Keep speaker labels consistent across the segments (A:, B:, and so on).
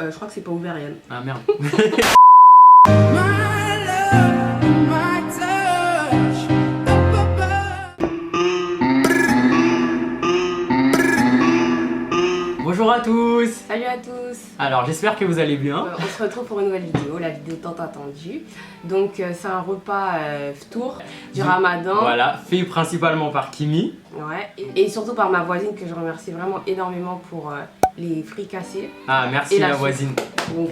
A: je crois que c'est pas ouvert, Yann.
B: Ah merde. Bonjour à tous.
A: Salut à tous.
B: Alors j'espère que vous allez bien.
A: On se retrouve pour une nouvelle vidéo, la vidéo tant attendue. Donc c'est un repas ftour du Ramadan.
B: Voilà, fait principalement par Kimi.
A: Ouais, et surtout par ma voisine que je remercie vraiment énormément pour les fricassés.
B: Ah merci
A: la
B: la
A: soupe.
B: voisine.
A: Donc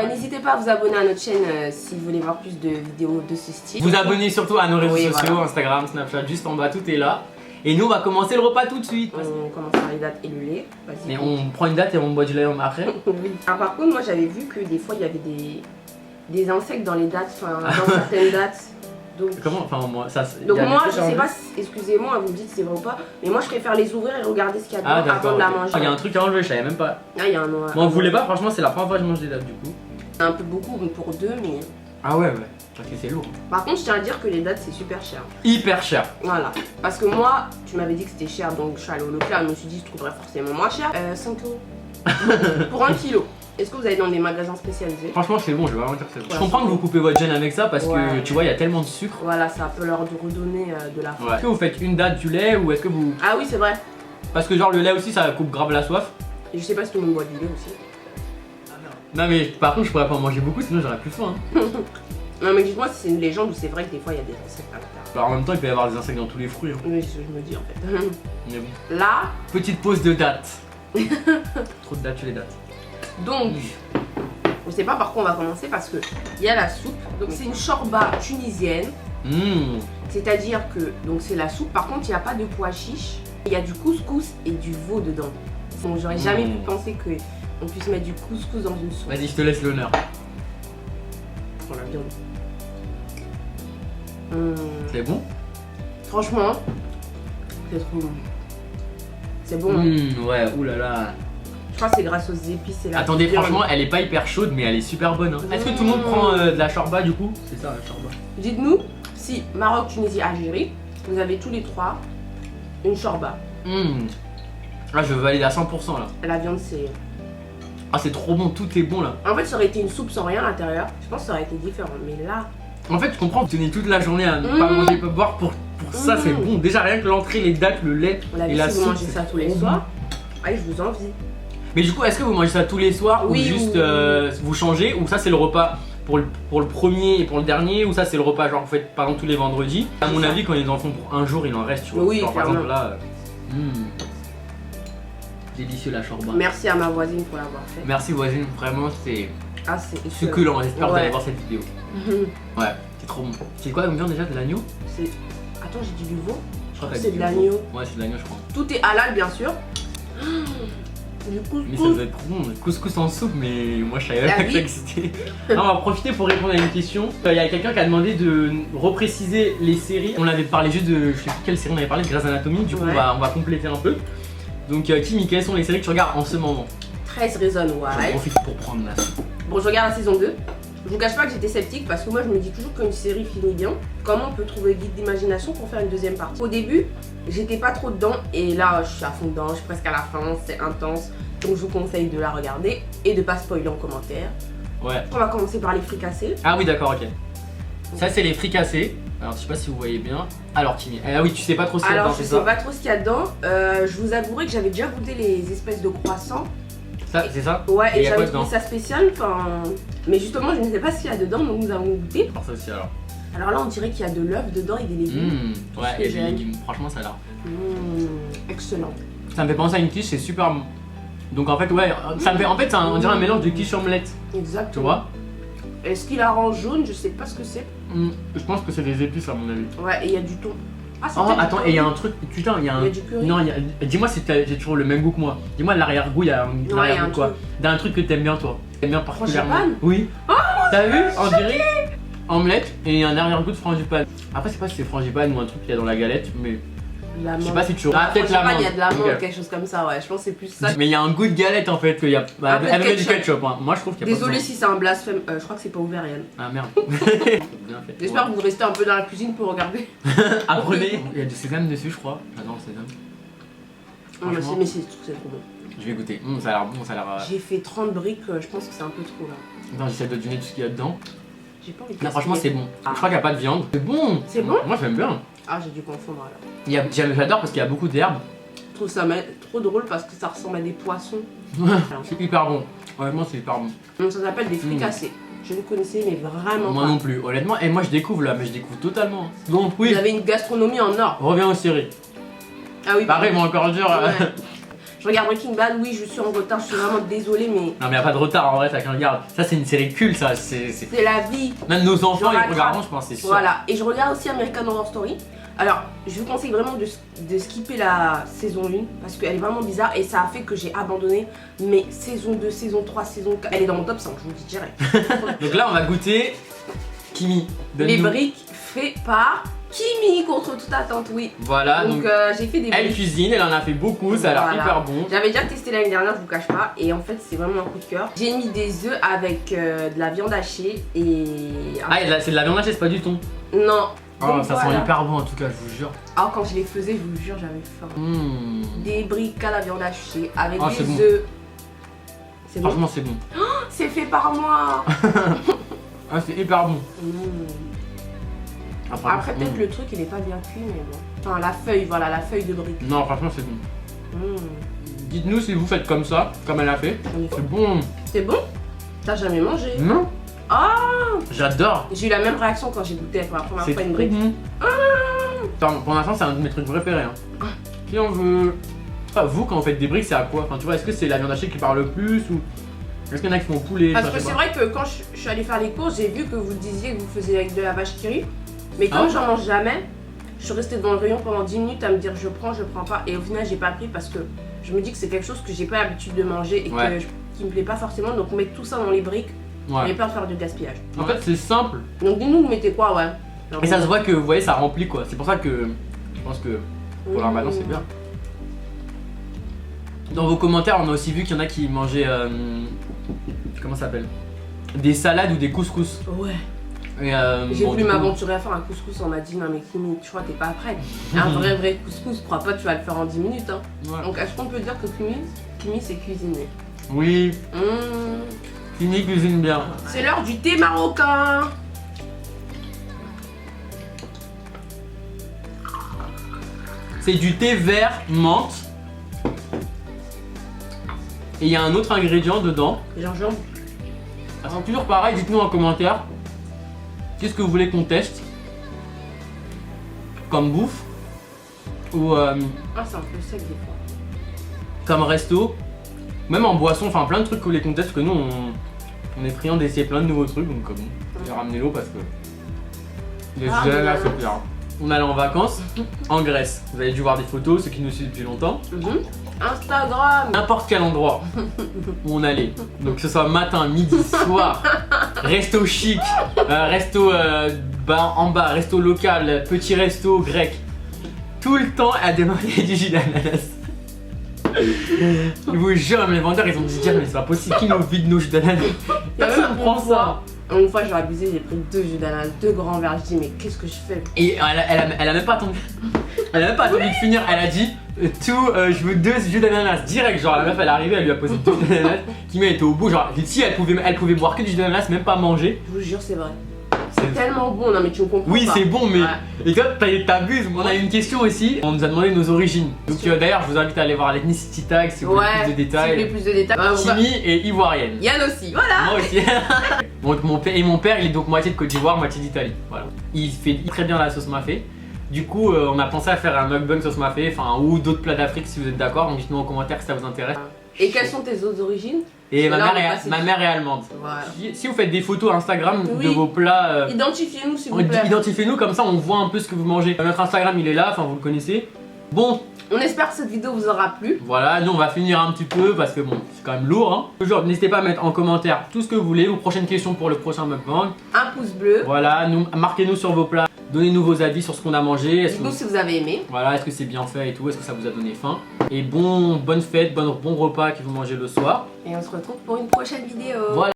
A: n'hésitez pas à vous abonner à notre chaîne si vous voulez voir plus de vidéos de ce style.
B: Vous abonnez surtout à nos réseaux
A: Oui,
B: sociaux,
A: voilà.
B: Instagram, Snapchat, juste en bas, tout est là. Et nous on va commencer le repas tout de suite.
A: On commence par les dates et le lait. Vas-y.
B: Et on prend une date et on boit du lait après.
A: Oui. Alors, par contre, moi j'avais vu que des fois il y avait des insectes dans les dates, enfin dans certaines dates. Donc,
B: Comment? Enfin moi ça.
A: donc
B: y a
A: moi
B: des
A: je
B: trucs
A: sais
B: en
A: pas,
B: plus.
A: excusez-moi, vous me dites si c'est vrai ou pas, mais moi je préfère les ouvrir et regarder ce qu'il y a dedans
B: Ah
A: avant
B: d'accord.
A: de la
B: Ok.
A: manger.
B: Il y a un truc à enlever, je savais même pas.
A: Ah, il y a un noir.
B: Moi on voulait pas, franchement c'est la première fois que je mange des dates du coup.
A: Un peu beaucoup donc pour deux, mais
B: Ah ouais. Parce que c'est lourd.
A: par contre je tiens à dire que les dates c'est super cher.
B: Hyper cher.
A: Voilà, parce que moi tu m'avais dit que c'était cher donc je suis allée au Leclerc, je me suis dit je trouverais forcément moins cher. 5 euros pour 1 kilo. Est-ce que vous allez dans des magasins spécialisés?
B: Franchement c'est bon, je vais vraiment dire que c'est bon.
A: Ouais,
B: Je comprends
A: c'est
B: que vous coupez votre gêne avec ça parce que
A: Ouais.
B: tu vois il y a tellement de sucre.
A: Voilà, ça peut leur redonner de la faim.
B: Ouais. Est-ce que vous faites une date du lait ou est-ce que vous...
A: Ah oui c'est vrai,
B: Parce que genre le lait aussi ça coupe grave la soif.
A: et je sais pas si tout le monde boit du lait aussi.
B: Non mais par contre je pourrais pas en manger beaucoup sinon j'aurais plus faim. Hein.
A: Non mais dites-moi si c'est une légende ou c'est vrai que des fois il y a des insectes à l'intérieur.
B: Alors en même temps il peut y avoir des insectes dans tous les fruits. Hein.
A: Oui, c'est ce que je me dis en fait.
B: Mais bon.
A: Là,
B: Petite pause de date. Trop de dates, tu les dates.
A: donc, je sais pas par quoi on va commencer parce que il y a la soupe. Donc c'est une shorba tunisienne,
B: Mmh.
A: c'est-à-dire que donc c'est la soupe. Par contre, il n'y a pas de pois chiches. Il y a du couscous et du veau dedans. Donc j'aurais jamais pu penser que on puisse mettre du couscous dans une soupe.
B: Vas-y, je te laisse l'honneur.
A: Pour la viande.
B: C'est bon?
A: Franchement, c'est trop bon. C'est bon. Hein.
B: Ouais, oulala.
A: Je crois que c'est grâce aux épices et la
B: Attendez,
A: viande.
B: franchement, elle est pas hyper chaude, mais elle est super bonne. Hein. Est-ce que tout le monde prend de la shorba du coup? C'est ça, la shorba.
A: Dites-nous si Maroc, Tunisie, Algérie, vous avez tous les trois une shorba.
B: Ah, je valide à 100% là.
A: La viande, c'est.
B: Ah, c'est trop bon, tout est bon là.
A: En fait, ça aurait été une soupe sans rien à l'intérieur. Je pense que ça aurait été différent. Mais là,
B: En fait, tu comprends, vous tenez toute la journée à ne pas manger, pas boire pour ça, c'est bon. Déjà, rien que l'entrée, les dates, le lait
A: la
B: et la
A: si vous
B: soupe.
A: mangez ça
B: c'est
A: tous les
B: trop
A: soirs, allez, je vous envie.
B: bon. Mais du coup, est-ce que vous mangez ça tous les soirs
A: Oui,
B: ou juste
A: ou-
B: vous changez ou ça c'est le repas pour le premier et pour le dernier ou ça c'est le repas genre vous faites par exemple tous les vendredis? À mon avis, quand ils en font pour un jour, il en reste, tu vois.
A: Oui,
B: Genre, par
A: clairement.
B: exemple là. Délicieux la shorba.
A: Merci à ma voisine pour l'avoir fait.
B: Merci voisine, vraiment c'est
A: Ah, c'est
B: succulent. J'espère que vous
A: Ouais.
B: allez voir cette vidéo. Ouais, c'est trop bon. C'est quoi comme viande déjà? De l'agneau?
A: C'est. Attends, j'ai dit du veau.
B: Je crois
A: que
B: que
A: c'est
B: t'as dit
A: de
B: du
A: l'agneau.
B: veau. Ouais, c'est de l'agneau, je crois.
A: Tout est halal, bien sûr. Du
B: Mais ça
A: couscous.
B: doit être trop bon. Couscous en soupe, mais moi je savais
A: Ah
B: pas que
A: oui.
B: ça existait. On va profiter pour répondre à une question. Il y a quelqu'un qui a demandé de repréciser les séries. On avait parlé juste de. Je sais plus quelle série on avait parlé, de Grey's Anatomy. Du coup,
A: Ouais.
B: on va compléter un peu. Donc, Kimi, quelles sont les séries que tu regardes en ce moment?
A: 13 Reasons
B: J'en
A: Why.
B: profite pour prendre la soupe.
A: Bon, je regarde la saison 2. Je vous cache pas que j'étais sceptique parce que moi je me dis toujours qu'une série finit bien. Comment on peut trouver guide d'imagination pour faire une deuxième partie? Au début, j'étais pas trop dedans et là je suis à fond dedans, je suis presque à la fin, c'est intense. Donc je vous conseille de la regarder et de pas spoiler en commentaire.
B: Ouais.
A: On va commencer par les fricassés.
B: Ah oui, d'accord, ok. Ça, c'est les fricassés. Alors, je sais pas si vous voyez bien. Alors, Kimi. Ah oui, tu sais pas trop ce qu'il y a
A: Alors
B: dedans,
A: je
B: c'est
A: sais
B: ça?
A: pas trop ce qu'il y a dedans. Je vous avouerai que j'avais déjà goûté les espèces de croissants.
B: Ça, c'est ça?
A: Ouais,
B: Et
A: et
B: y a
A: j'avais
B: quoi
A: trouvé
B: dedans?
A: ça spécial. Enfin, mais justement je ne sais pas ce qu'il y a dedans donc nous avons goûté.
B: Alors, ça aussi, alors.
A: Alors là on dirait qu'il y a de l'œuf dedans et des légumes.
B: Ouais,
A: que
B: et des
A: j'aime.
B: légumes. Franchement, ça a l'air.
A: Excellent.
B: Ça me fait penser à une quiche, c'est super bon. Donc en fait, ouais, ça me fait. En fait, on dirait un mélange de quiche omelette,
A: Exactement.
B: tu vois.
A: Est-ce qu'il a rend jaune? Je sais pas ce que c'est.
B: Je pense que c'est des épices à mon avis.
A: Ouais, et il y a du thon. Ah, c'est
B: Oh,
A: peut-être du
B: attends,
A: curry.
B: et il y a un truc, putain, il y a un.
A: Il y a du curry.
B: Non, dis-moi si t'as toujours le même goût que moi. Dis-moi l'arrière-goût, il y a un
A: Ouais, il y a
B: arrière-goût
A: un
B: quoi.
A: truc.
B: D'un truc que t'aimes bien toi. T'aimes bien particulièrement.
A: Frangipane.
B: Oui. T'as vu? On dirait omelette et un arrière-goût de frangipane. Après, je sais pas si c'est frangipane ou un truc qu'il y a dans la galette, mais
A: La
B: je sais
A: menthe.
B: pas si tu.
A: Ah,
B: peut-être la
A: frangipane, il y a
B: menthe.
A: de la menthe,
B: Ok.
A: quelque chose comme ça, ouais. Je pense que c'est plus ça.
B: Mais il y a un goût de galette en fait qu'il y a.
A: Un peu de
B: Avec du
A: ketchup.
B: ketchup, hein. Moi je trouve qu'il y a
A: Désolé
B: pas
A: si c'est un blasphème. Je crois que c'est pas ouvert, Yann.
B: besoin. Ah merde. Bien fait.
A: J'espère que vous restez un peu dans la cuisine pour regarder.
B: Apprenez. Il y a du sésame dessus, je crois. J'adore le sésame. Franchement,
A: mais c'est trop bon.
B: je vais goûter. Ça a l'air bon, ça a l'air.
A: J'ai fait 30 briques, je pense que c'est un peu trop là.
B: Attends, j'essaie de deviner tout ce qu'il y a dedans.
A: J'ai pas envie de
B: Non, franchement, c'est bon.
A: Ah.
B: Je crois qu'il n'y a pas de viande. C'est bon.
A: C'est bon?
B: Moi, j'aime bien.
A: Ah, j'ai dû confondre alors.
B: J'adore parce qu'il y a beaucoup d'herbes.
A: Je trouve ça trop drôle parce que ça ressemble à des poissons.
B: C'est hyper bon. Honnêtement, c'est hyper bon.
A: Donc ça s'appelle des fricassés. Je ne connaissais mais vraiment
B: Moi
A: pas.
B: non plus, honnêtement. Et moi, je découvre là, mais je découvre totalement. Donc, oui,
A: Vous avez une gastronomie en or.
B: reviens aux séries.
A: Ah oui.
B: Pareil, ils vont encore dire.
A: Ouais. Je regarde Breaking Bad, oui, je suis en retard, je suis vraiment désolée, mais
B: Non, mais y a pas de retard en vrai, chacun regarde. Ça, c'est une série culte, ça. C'est.
A: c'est la vie.
B: Même nos enfants,
A: Je
B: ils regardent,
A: rattrape.
B: je pense, c'est sûr.
A: Voilà. Et je regarde aussi American Horror Story. Alors, je vous conseille vraiment de skipper la saison 1 parce qu'elle est vraiment bizarre et ça a fait que j'ai abandonné. Mais saison 2, saison 3, saison 4, elle est dans mon top 5, je vous le dis direct.
B: Donc là, on va goûter Kimi.
A: Les
B: Donne-nous.
A: briques faites par Kimi contre toute attente, oui.
B: Voilà,
A: Donc,
B: donc
A: j'ai fait des
B: elle
A: briques.
B: cuisine, elle en a fait beaucoup, ça a l'air
A: Voilà.
B: hyper bon.
A: J'avais déjà testé l'année dernière, je vous cache pas, et en fait c'est vraiment un coup de cœur. J'ai mis des œufs avec de la viande hachée et...
B: Ah, c'est de la viande hachée, c'est pas du thon.
A: Non.
B: Oh,
A: Donc,
B: ça
A: voilà.
B: sent hyper bon en tout cas, je vous jure.
A: Ah, quand je les faisais, je vous jure, j'avais faim. Des briques à la viande hachée avec
B: Ah, c'est
A: des
B: bon.
A: œufs. C'est bon.
B: Franchement, c'est bon.
A: C'est fait par moi.
B: Ah, c'est hyper bon. Ah, franchement,
A: Après,
B: c'est
A: peut-être
B: bon.
A: le truc il est pas bien cuit, mais bon. Enfin, la feuille, voilà, la feuille de briques.
B: Non, franchement, c'est bon.
A: Mmh.
B: Dites-nous si vous faites comme ça, comme elle a fait. C'est bon.
A: C'est bon? T'as jamais mangé?
B: Non.
A: Ah.
B: J'adore.
A: J'ai eu la même réaction quand j'ai goûté pour la première
B: C'est
A: fois une
B: trop
A: brique.
B: bon. Attends, pour l'instant, c'est un de mes trucs préférés. Hein. Si on veut. Ah, vous, quand vous faites des briques, c'est à quoi? Enfin, tu vois, est-ce que c'est la viande hachée qui parle le plus ou est-ce qu'il y en a qui font poulet?
A: Parce
B: enfin,
A: que
B: je sais
A: c'est
B: pas.
A: vrai que quand je suis allée faire les courses, j'ai vu que vous disiez que vous faisiez avec de la vache qui rit. Mais comme
B: Ah.
A: j'en mange jamais, je suis restée dans le rayon pendant 10 minutes à me dire je prends pas. Et au final, j'ai pas pris parce que je me dis que c'est quelque chose que j'ai pas l'habitude de manger et
B: Ouais.
A: qui me plaît pas forcément. Donc mettre tout ça dans les briques, j'ai
B: Ouais.
A: peur de faire du gaspillage.
B: En fait, c'est simple.
A: Donc dis-nous, vous mettez quoi, ouais.
B: Et ça se voit que, vous voyez, ça remplit quoi. C'est pour ça que je pense que pour leur maintenant, c'est bien. Dans vos commentaires, on a aussi vu qu'il y en a qui mangeaient. Comment ça s'appelle? Des salades ou des couscous.
A: Ouais.
B: Et,
A: J'ai
B: bon,
A: voulu
B: du coup-
A: m'aventurer à faire un couscous, on m'a dit non mais Kimi, tu crois que t'es pas prête. Un vrai couscous, crois pas, tu vas le faire en 10 minutes. Hein.
B: Ouais.
A: Donc est-ce qu'on peut dire que Kimi c'est cuisiner?
B: Oui,
A: Mmh.
B: Kimi cuisine bien.
A: C'est l'heure du thé marocain.
B: C'est du thé vert menthe. Et il y a un autre ingrédient dedans.
A: Gingembre.
B: Ça sent toujours pareil, dites-nous en commentaire. Qu'est-ce que vous voulez qu'on teste comme bouffe ou
A: Ah, c'est un peu sec des fois.
B: comme resto, même en boisson, enfin plein de trucs que vous voulez qu'on teste, parce que nous on est friands d'essayer plein de nouveaux trucs, donc comme j'ai ramené l'eau parce que les
A: Ah,
B: gels là
A: mais
B: c'est clair. On allait en vacances en Grèce, vous avez dû voir des photos, ceux qui nous suivent depuis longtemps.
A: Instagram.
B: N'importe quel endroit où on allait, donc que ce soit matin, midi, soir, resto chic, resto bar en bas, resto local, petit resto grec, tout le temps à demander du jus d'ananas. Je vous jure, les vendeurs ils ont dit dire mais c'est pas possible, qui nous vide nos jus d'ananas? Personne prend ça.
A: Une fois, j'ai abusé, j'ai pris 2 jus d'ananas, 2 grands verres. Je dis, mais qu'est-ce que je fais?
B: Et elle a même pas attendu. Elle a même pas attendu de finir, elle a dit je veux 2 jus d'ananas direct. Genre la meuf elle est arrivée, elle lui a posé 2 jus d'ananas. Kimi était au bout, genre si elle pouvait boire que du jus d'ananas, même pas manger.
A: Je vous jure, c'est vrai. C'est tellement bon, non mais tu me comprends
B: Oui,
A: pas.
B: c'est bon, mais.
A: Ouais.
B: Et toi, t'abuses. On a une question aussi. On nous a demandé nos origines. Donc, d'ailleurs, je vous invite à aller voir l'ethnicity tag si vous voulez plus de
A: Si vous voulez
B: détails.
A: plus de détails.
B: Kimi est ivoirienne.
A: Yann aussi, voilà.
B: Moi aussi. Donc, mon père, il est donc moitié de Côte d'Ivoire, moitié d'Italie. Voilà. Il fait très bien la sauce mafé. Du coup, on a pensé à faire un mukbang sauce mafé, enfin, ou d'autres plats d'Afrique si vous êtes d'accord. Donc, dites-nous en commentaire si ça vous intéresse.
A: Et quelles sont tes autres origines?
B: Et
A: Là, on est
B: ma mère est allemande.
A: Voilà.
B: Si vous faites des photos Instagram
A: Oui.
B: de vos plats.
A: Identifiez-nous s'il vous plaît.
B: Identifiez-nous comme ça on voit un peu ce que vous mangez. Notre Instagram il est là, enfin vous le connaissez. Bon,
A: On espère que cette vidéo vous aura plu.
B: voilà, nous on va finir un petit peu parce que bon, c'est quand même lourd. Hein. Toujours, n'hésitez pas à mettre en commentaire tout ce que vous voulez, vos prochaines questions pour le prochain mukbang.
A: Un pouce bleu.
B: Voilà, marquez-nous sur vos plats, donnez-nous vos avis sur ce qu'on a mangé. Est-ce que,
A: Dites-nous si vous avez aimé.
B: voilà, est-ce que c'est bien fait et tout, est-ce que ça vous a donné faim. Et bonne fête, bon repas que vous mangez le soir.
A: Et on se retrouve pour une prochaine vidéo.
B: Voilà.